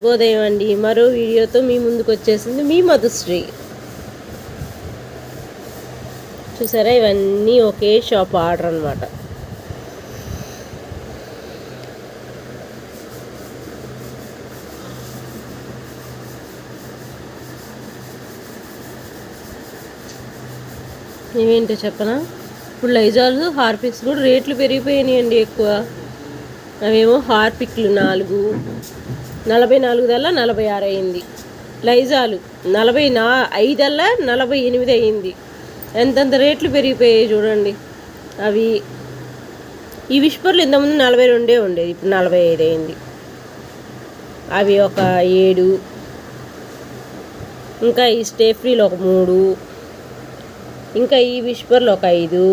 శుభోదయం అండి. మరో వీడియోతో మీ ముందుకు వచ్చేసింది మీ మధుశ్రీ. చూసారా, ఇవన్నీ ఒకే షాప్ ఆర్డర్ అనమాట. ఏమేంటో చెప్పనా, ఇప్పుడు లైజాల్ హార్పిక్స్ కూడా రేట్లు పెరిగిపోయినాయండి ఎక్కువ. అవేమో హార్పిక్లు 44 దల్లా 46 అయింది. లైజాలు 45 దల్లా 48 అయింది. ఎంతంత రేట్లు పెరిగిపోయాయి చూడండి. అవి ఈ విష్పర్లు ఇంతకుముందు 42 ఉండేది, ఇప్పుడు 45 అయింది. అవి ఒక 7, ఇంకా ఈ స్టేఫ్రీలు ఒక 3, ఇంకా ఈ విష్పర్లు ఒక 5,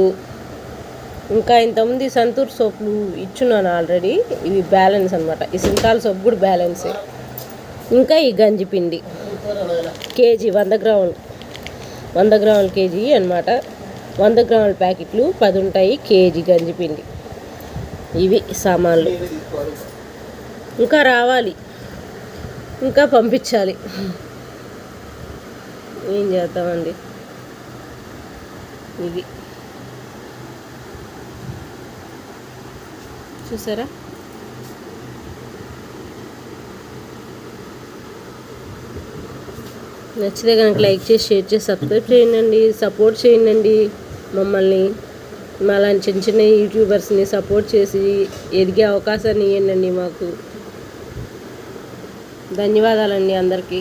ఇంకా ఇంతకుముందు సంతూర్ సోపులు ఇచ్చున్నాను ఆల్రెడీ. ఇవి బ్యాలెన్స్ అనమాట. ఈ సింతాల్ సోప్ కూడా బ్యాలెన్సే. ఇంకా ఈ గంజిపిండి కేజీ 100 గ్రాములు, 100 గ్రాముల కేజీ అనమాట. 100 గ్రాముల ప్యాకెట్లు 10 ఉంటాయి. కేజీ గంజిపిండి. ఇవి సామాన్లు. ఇంకా రావాలి, ఇంకా పంపించాలి. ఏం చేద్దామండి. ఇవి చూసారా, నచ్చితే కనుక లైక్ చేసి, షేర్ చేసి, సబ్స్క్రైబ్ చేయండి. సపోర్ట్ చేయండి మమ్మల్ని. అలాంటి చిన్న చిన్న యూట్యూబర్స్ని సపోర్ట్ చేసి ఎదిగే అవకాశాన్ని ఇవ్వండి మాకు. ధన్యవాదాలండి అందరికీ.